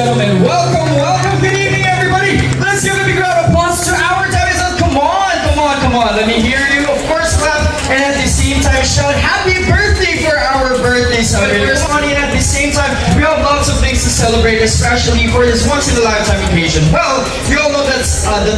gentlemen, welcome, welcome, good evening everybody. Let's give a big round of applause to our Javier. Come on, come on, come on. Let me hear you. Of course, clap. And at the same time, shout happy birthday for our birthday celebrators. And at the same time, we have lots of things to celebrate, especially for this once in a lifetime occasion. Well, we all know that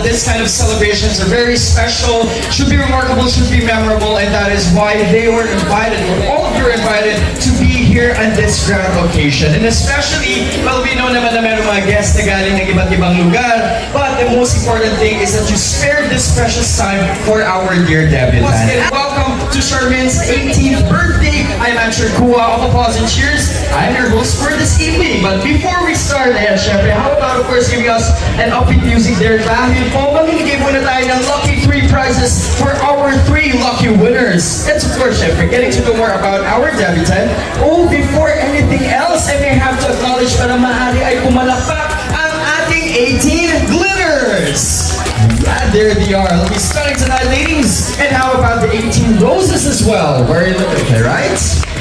this kind of celebrations are very special, should be remarkable, should be memorable, and that is why they were invited, or all of you are invited to be here on this grand occasion. And especially, well, we know naman na meron mga guests na galing ng iba't ibang lugar, but the most important thing is that you spared this precious time for our dear debutant. Welcome to Charmaine's 18th birthday. I'm Ancher Cua of Applause and Cheers. I'm your host for this evening. But before we start, syempre, how about of course giving us an upbeat music there? Dahil po, mamimigay muna tayo ng lucky 3 prizes for our 3 lucky winners. And of course, syempre, getting to know more about our debutant. Oh, before anything else, I may have to acknowledge para maaari ay pumalakpak ang ating 18 glitters. Yeah, there they are. Let me starting tonight, ladies. And how about the 18 roses as well? Very okay, right?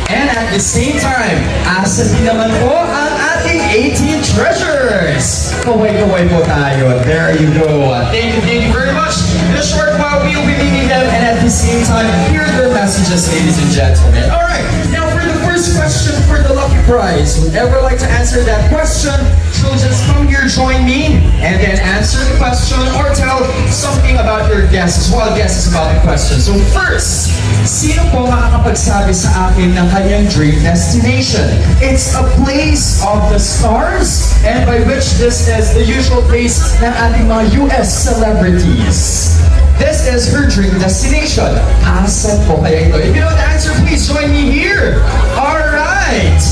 And at the same time, asa din naman po ang ating 18 treasures. Kaway-kaway po tayo. There you go. Thank you very much. In a short while, we'll be meeting them, and at the same time, hear their messages, ladies and gentlemen. All right, now for the first question for the lucky prize. Whoever like to answer that question, so just come here, join me, and then answer the question or tell something about your guesses, wild guesses about the question. So first, sino po makakapagsabi sa akin ng kanyang dream destination? It's a place of the stars, and by which this is the usual place ng ating mga US celebrities. This is her dream destination. Asan po kaya ito? If you know the answer, please join me here. Alright.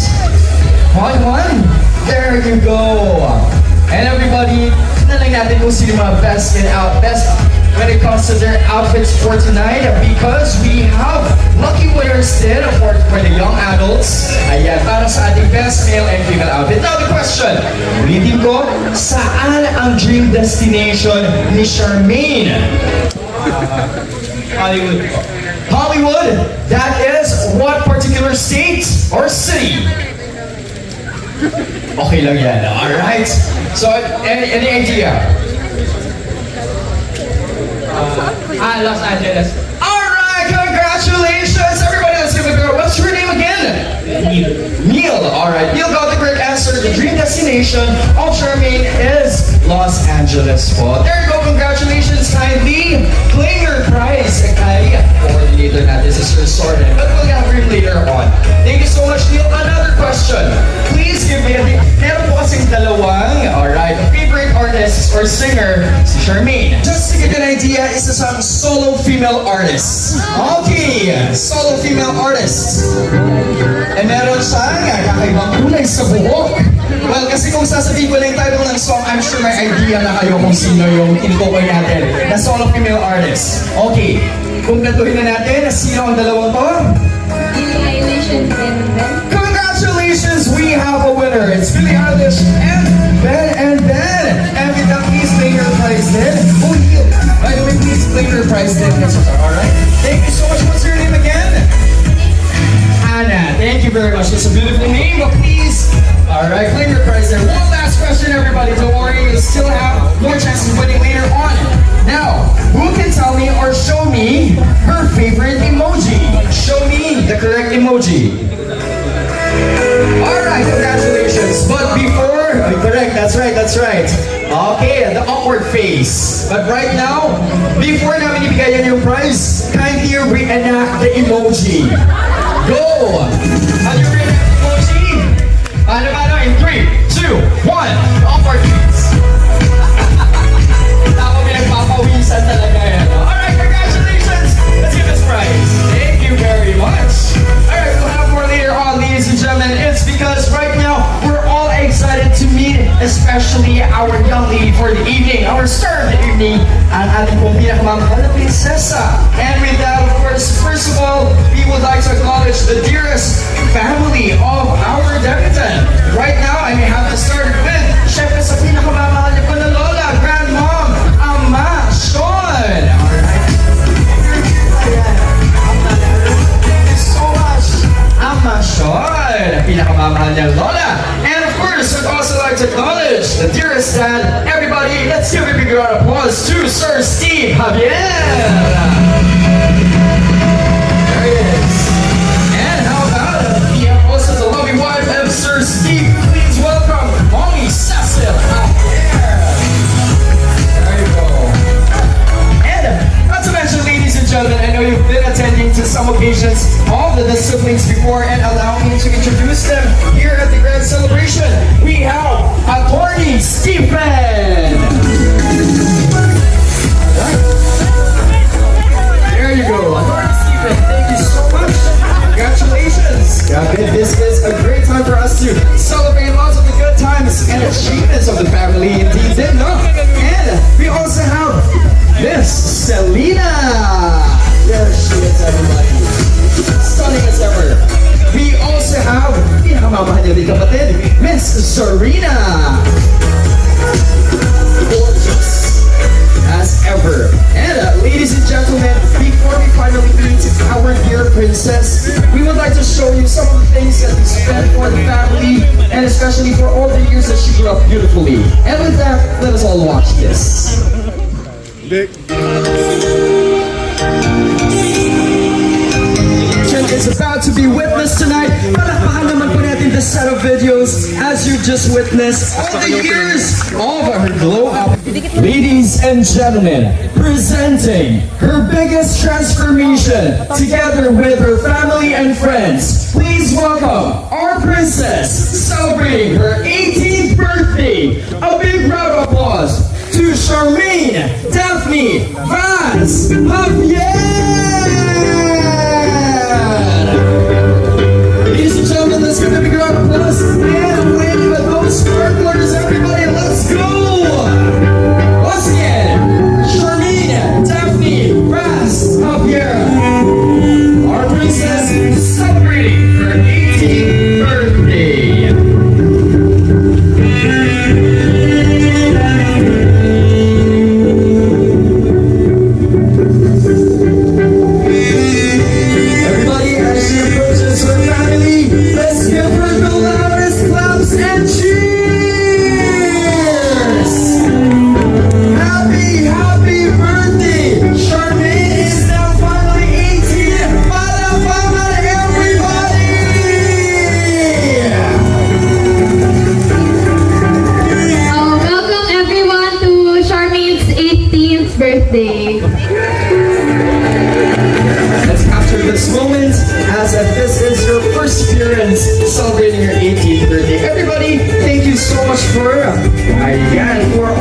One. There you go. And everybody, nalang natin kung sino mga best when it comes to their outfits for tonight, because we have lucky winners din for the young adults. Ayan, para sa ating best male and female outfit. Now the question, ulitin ko, saan ang dream destination ni Charmaine? Hollywood. Hollywood? That is what particular state or city? Okay lang yan. Alright. So, any idea? Los Angeles. Alright, congratulations! Everybody, let's give it a go. What's your name again? Neil. Alright, Neil got the correct answer. The dream destination of Charmaine is Los Angeles po. There you go, congratulations. Kindly claim your prize kay coordinator natin, Sir Soren. But we'll have him later on. Thank you so much, Neil. Another question. Please give me meron po kasing dalawang, alright, favorite artist or singer, si Charmaine. Just to get an idea, isa siyang solo female artist. Okay, solo female artist. And meron siyang kakaibang kulay sa buhok. Well, kasi kung sasabihin ko lang yung title ng song, I'm sure may idea na kayo kung sino yung tinutukoy natin na solo female artist. Okay, kumplatuhin na natin na sino ang dalawang to. Congratulations, we have a winner. It's Billie Eilish and Ben. And with that, please claim your prize then. Oh, Neil, by the way, please claim your prize then. Alright, thank you so much. What's your name again? Anna. Thank you very much. It's a beautiful name, but please, alright, claim your prize there. One last question, everybody. Don't worry, you'll still have more chances of winning later on. Now, who can tell me or show me her favorite emoji? Show me the correct emoji. Alright, congratulations. But before, correct, that's right. Okay, the awkward face. But right now, before namin ibigay yan yung prize, kindly reenact the emoji. Go! How do you reenact the emoji? Ano, in 3, 2, 1, the awkward face. Ako pinagpapawisan talaga yan. Alright, congratulations! Let's give this prize. Thank you very much. Alright, we'll have more later on, ladies and gentlemen. It's because right now, we're all excited to meet, especially our young lady for the evening, our star of the evening, ang ating pong pinakamamahal na prinsesa. And with that, of course, first of all, we would like to acknowledge the dearest family of our debutant. Right now, I may have to start with, syempre sa pinakamamahal niya po na lola, grandmom, Ama Sean. Alright. Thank you so much, Ama Sean, pinakamamahal niya lola. And of course, course, we'd also like to acknowledge the dearest dad. Everybody, let's give a big round of applause to Sir Steve Javier. There he is. And how about it? We have also the lovely wife of Sir Steve. Please welcome Mommy Cecil Javier. There you go. And not to mention, ladies and gentlemen, I know you've been attending to some occasions of the siblings before, and allow me to introduce them here at the grand celebration. We have Attorney Stephen. There you go, Attorney Stephen. Thank you so much. Congratulations. This is a great time for us to celebrate lots of the good times and achievements of the family. Indeed, didn't know. And we also have Miss Selena. There she is, everybody. Stunning as ever. We also have Miss Serena. Gorgeous as ever. And ladies and gentlemen, before we finally meet our dear princess, we would like to show you some of the things that we spent for the family, and especially for all the years that she grew up beautifully. And with that, let us all watch this. Is about to be witnessed tonight. Palakpakan naman po natin the set of videos as you just witnessed all the years of her glow up. Ladies and gentlemen, presenting her biggest transformation together with her family and friends. Please welcome our princess celebrating her 18th birthday. A big round of applause to Charmaine, Daphne, Vaz, Javier. Ladies and gentlemen, let's give a big round of applause and wave at those sparklers, everybody. Let's go! Once again, Charmaine, Daphne, Vaz, Javier. Our princess celebrating her 18th birthday. Birthday. Let's capture this moment as if this is your first appearance celebrating your 18th birthday. Everybody, thank you so much for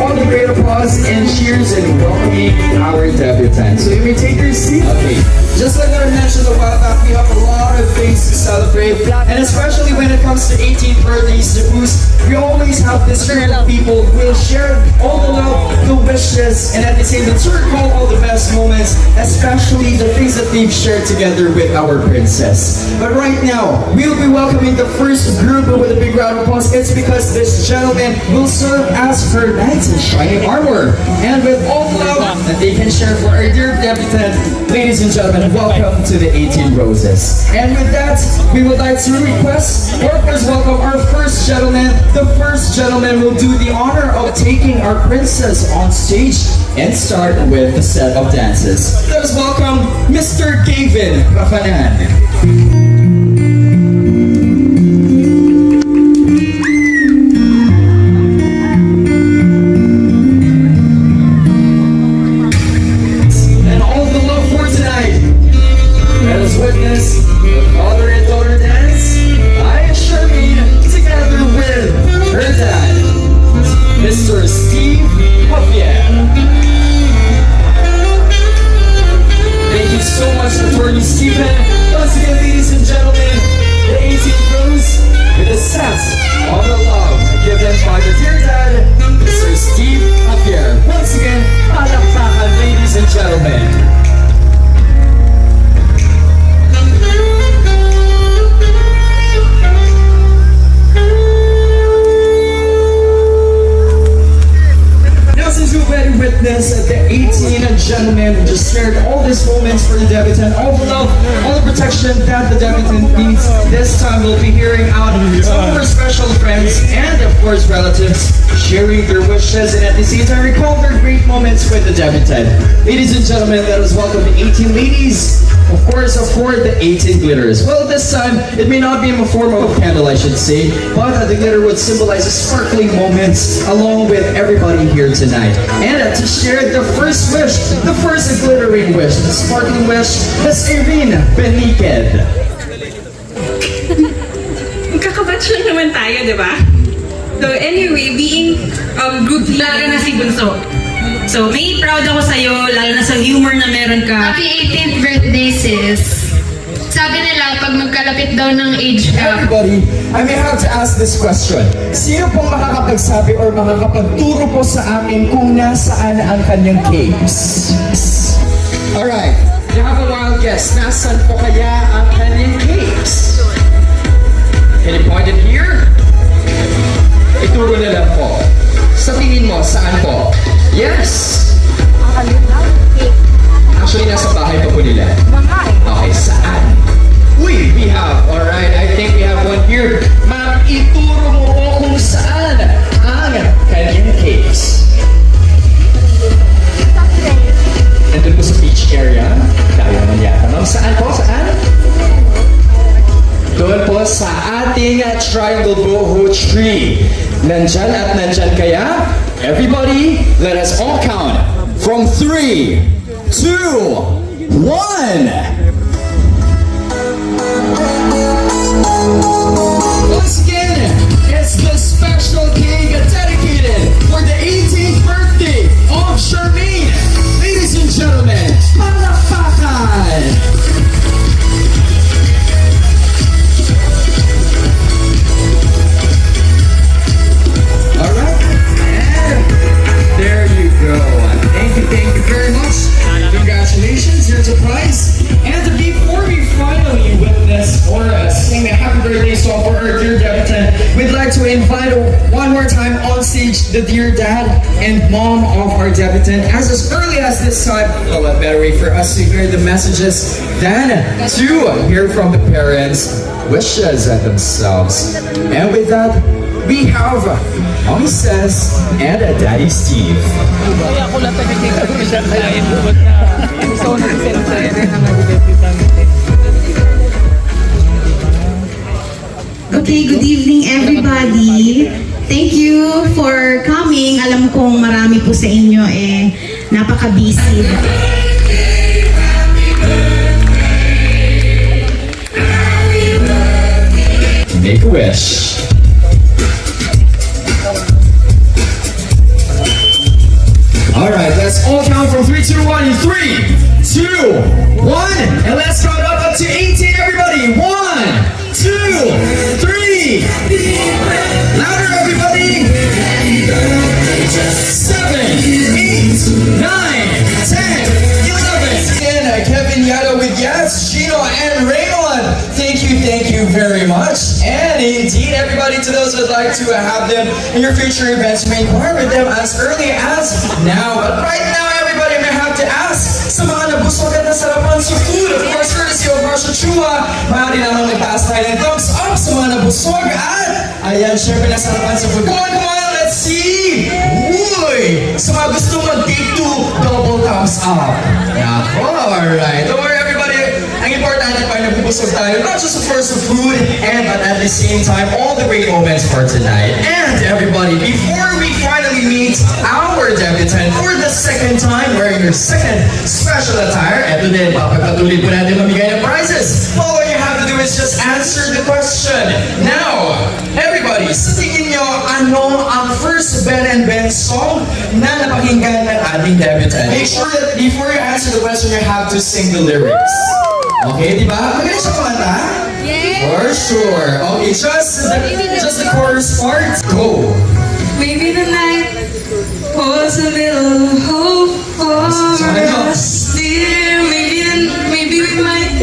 all the great applause and cheers and welcoming our debutante. So you may take your seat. Okay. Just like I mentioned a while back, we have a lot of things to celebrate, and especially when it comes to 18th birthdays to boost, we always have this group of people who will share all the love, the wishes, and at the same time to recall all the best moments, especially the things that they've shared together with our princess. But right now, we'll be welcoming the first group with a big round of applause. It's because this gentleman will serve as her knight in shining armor, and with all the love that they can share for our dear debutante, ladies and gentlemen, welcome to the 18 Roses. And with that, we would like to request or first welcome our first gentleman. The first gentleman will do the honor of taking our princess on stage and start with the set of dances. Let us welcome Mr. Gavin Rafanan. Witness the father and daughter dance by Charmaine together with her dad, Mr. Steve Javier. Thank you so much, Attorney Stephen. Once again, ladies and gentlemen, the 18th Rose with a set of the love given by the dear dad, Mr. Steve Javier. Once again, palakpakan, ladies and gentlemen. Witness the 18 gentlemen who just shared all these moments for the debutante, all the love, all the protection that the debutante needs. This time we'll be hearing out some of our special friends and course, relatives sharing their wishes and at the same time recall their great moments with the debutant. Ladies and gentlemen, let us welcome the 18 ladies. Of course, afford the 18 glitters. Well, this time, it may not be in the form of a candle, I should say, but the glitter would symbolize the sparkling moments along with everybody here tonight. And to share the first wish, the first glittering wish, the sparkling wish, Miss Irene Beniked. Magkakabatch naman tayo, di ba? So anyway, being group leader na si Bunso. So may proud ako sa'yo, lalo na sa humor na meron ka. Happy 18th birthday, sis. Sabi nila, pag magkalapit daw ng age ka. Everybody, I may have to ask this question. Sino pong makakapagsabi or makakapagturo po sa amin kung nasaan ang kanyang caves? Alright, you have a wild guess. Nasaan po kaya ang kanyang caves? Can you point it here? Ituro na lang po. Sa tingin mo, saan po? Yes! Actually, nasa bahay pa po nila. Okay, saan? Uy, we have, alright, I think we have one here. Ma'am, ituro mo po kung saan ang kanyang caves. Nandun po sa beach area. Tayo naman yata. Ma'am, saan po? Saan? Doon po sa ating triangle boho tree. Nandyan at nandyan kaya? Everybody, let us all count from 3, 2, 1. Once again, it's the special cake dedicated for the 18th birthday of Charmaine. Ladies and gentlemen, palakpakan! Alright, and there you go. Thank you very much. Congratulations, here's a prize. And before we finally witness or sing a happy birthday song for our dear debutant, we'd like to invite one more time on stage the dear dad and mom of our debutant. As early as this time, well, what better way for us to hear the messages than to hear from the parents' wishes at themselves. And with that, we have Mommy Ces and Daddy Steve. Okay, good evening everybody. Thank you for coming. Alam kong marami po sa inyo napaka-busy. Make a wish. Alright, let's all count from 3, 2, 1. 3, 2, 1. And let's count up to 18, everybody. 1, 2, 3. Louder, everybody. 7, 8, 9, 10, 11. And Kevin Yado with yes, Gino and Raymond. Thank you very much. And indeed, everybody, to those who would like to have them in your future events, you may inquire with them as early as now. But right now, everybody, may have to ask sa mga nabusog at nasarapan sa food. Of course, courtesy of Ancher Cua, maaari naman nagtaas tayo ng thumbs up sa mga nabusog at ayan, syempre nasarapan sa food. Come on, let's see! Uy! Sa mga gusto mag-take 2, double thumbs up. Nako, alright. Don't worry, everybody. Ang importante pa na nabubusog tayo, not just of course the food, but at the same time, all the great moments for tonight. And everybody, before we finally meet our debutant for the second time, wearing your second special attire, eto din, papagpatuloy po natin mamigay ng prizes. All you have to do is just answer the question. Now, everybody, sa tingin nyo, ano ang first Ben and Ben song na napakinggan ng ating debutant? Make sure that before you answer the question, you have to sing the lyrics. Okay, di ba? Magaling siya kumanta? Yes! For sure. Okay, just the chorus part. Go! Maybe the night was a little hope for us. Dear, maybe we might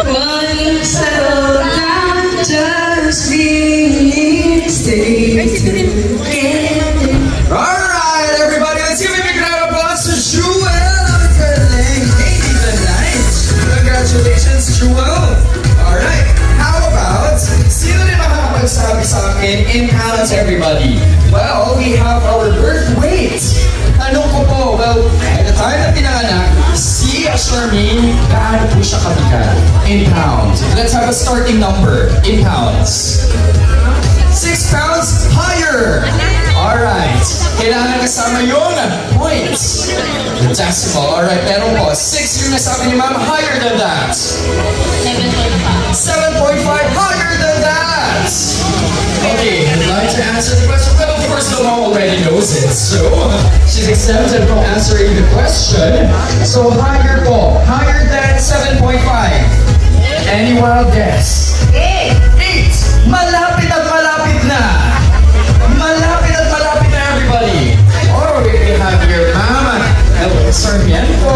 want to settle down, just be stay together. Alright, everybody, let's give a big round of applause to Jewel. Congratulations, Jewel. Alright, how about, sino rin makakapagsabi sa in pounds, everybody? Well, we have our birth weight. Tanong ko po, well, at the time na pinanganak, si Charmaine, gaano po siya kabigat? In pounds. Let's have a starting number. In pounds. 6 pounds higher. Alright. Kailangan kasama yung points. The decimal. Alright, meron po. 6 yung nasabi ni ma'am. Higher than that. 7.5. 7.5. Higher than that. Okay, I'd like to answer the question. Well, of course, the mom already knows it. So, she's exempted from answering the question. So, higher po. Higher than 7.5. Any wild guess? 8. Malapit at malapit na. Malapit at malapit na, everybody. Oh, we have your mama. El Sarmiento.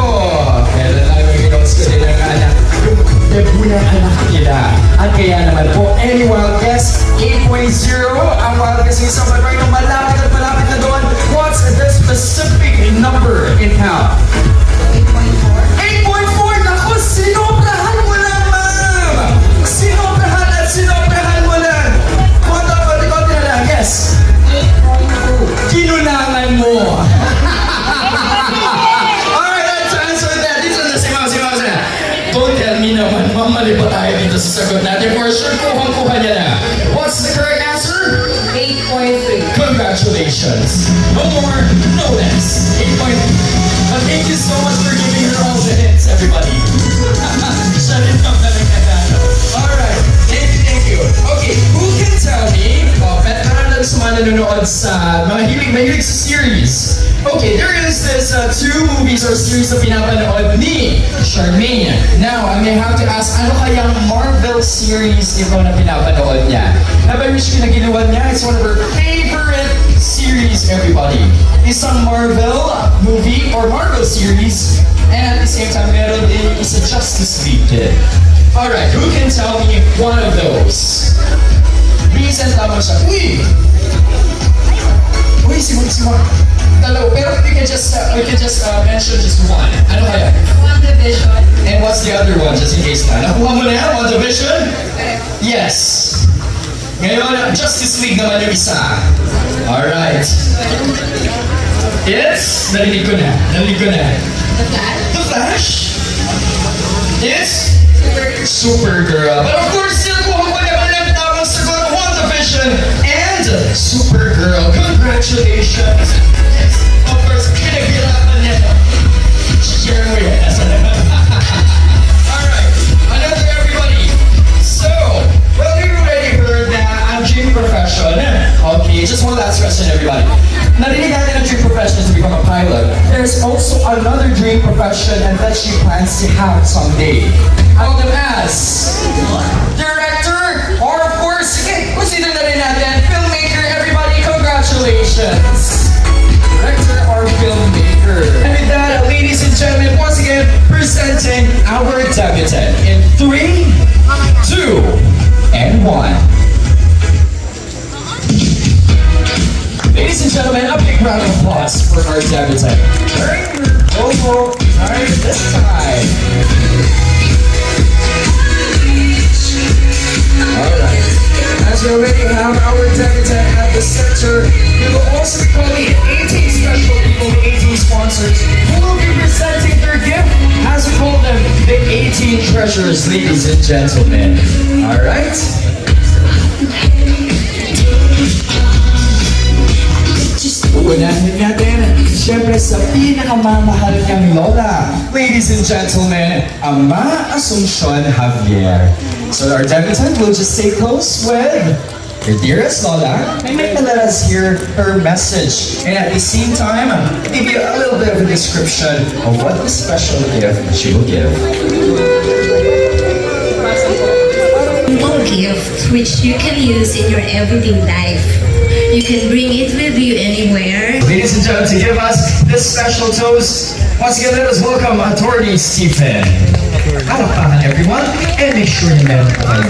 Kailan lang yung notes ko din ang anak. Yung debut ng anak nila. At kaya naman po, any wild guess? 8.0. Ang wild guess ng isang right na malapit at malapit na doon. What's the specific number in pound? 8.4. 8.4. Naku, sinobrahan mo na, ma'am. Sinobrahan at sinobrahan mo na. Konti na lang. Yes. 8.2. Kinunangan mo. Alright, let's answer that. Dito na si Ma'am. Don't tell me naman, mamali pa tayo dito sa sagot natin. For sure, kuhang-kuha niya na. What's the correct answer? 8.3. Congratulations. No more, no less. 8.3. But thank you so much for giving her all the hits, everybody. Siya rin ang nalagkatano. Alright, thank you. Okay, who can tell me, para lang sa mga nanonood sa mga mahilig sa series. Okay, there is this 2 movies or series na pinapanood ni Charmaine. Now, I may have to ask, ano kayang Marvel series ito na pinapanood niya? Nabawish ko na ginawa niya, it's one of her favorite series, everybody. Isang Marvel movie or Marvel series, and at the same time, meron din isa Justice League din. Alright, who can tell me one of those? Recent lamang siya. Uy, si Mark. Dalawa, pero we can just mention just one. Ano kaya? WandaVision. And what's the other one, just in case na? Nakuha mo na yan, WandaVision? Yes. Ngayon, Justice League naman yung isa. Alright. It's, narinig ko na. The Flash? It's Supergirl. But of course, nakuha mo naman ang tamang sagot, WandaVision and Supergirl. Congratulations. Of course, pinaghirapan niya. Share mo yan. Alright, another everybody. So, well, we already heard that I'm dream profession. Okay, just one last question, everybody. Narinig natin ang dream profession is to become a pilot. There's also another dream profession and that she plans to have someday. Call them as director, or of course, consider na rin natin, filmmaker, everybody, congratulations! Director or filmmaker. And with that, ladies and gentlemen, once again, presenting our debutant in 3, 2, and 1. Ladies and gentlemen, a big round of applause for our debutant. Wearing her vocal guitar this time. Alright, as we already have our debutant at the center, we will also be calling 18 special people, 18 sponsors, who will be presenting their gift, as we call them, the 18 treasures, ladies and gentlemen. Alright? Unahin natin, siyempre sa pinakamamahal niyang lola. Ladies and gentlemen, Ama Asuncion Javier. So our debutant will just stay close with your dearest lola and let us hear her message. And at the same time, give you a little bit of a description of what the special gift she will give. Simple gift which you can use in your everyday life. You can bring it with you anywhere. Ladies and gentlemen, to give us this special toast, once again, let us welcome Attorney Stephen. Palakpakan everyone, and make sure you meron po kayo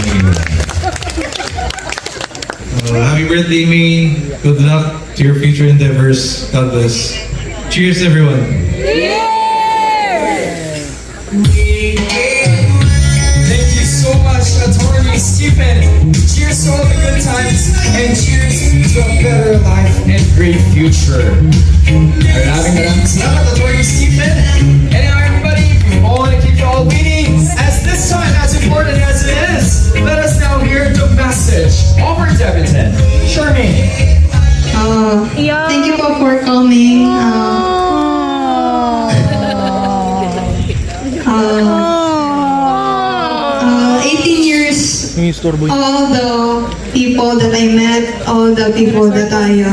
Happy birthday, May. Good luck to your future endeavors. God bless. Cheers, everyone. Thank you so much, Attorney Stephen. Cheers Cheers to all the good times, and cheers to a better life and great future. Maraming salamat, Attorney Stephen. And now everybody, we all want to keep you all waiting. As this time, as important as it is, let us now hear the message of our debutant, Charmaine. Thank you po for coming. 18 years, all the people that I met, all the people that I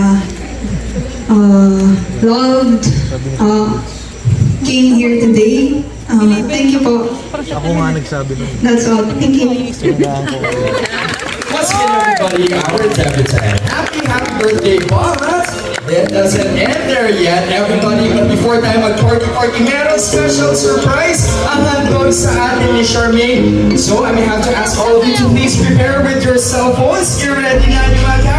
loved, came here today. Thank you po. That's all. Thank you. Once again, everybody, our debutant. Happy birthday, but it doesn't end there yet, everybody. But before tayo mag-party, meron special surprise ang handog sa atin ni Charmaine. So I may have to ask all of you to please prepare with your cell phones. Get ready na, mga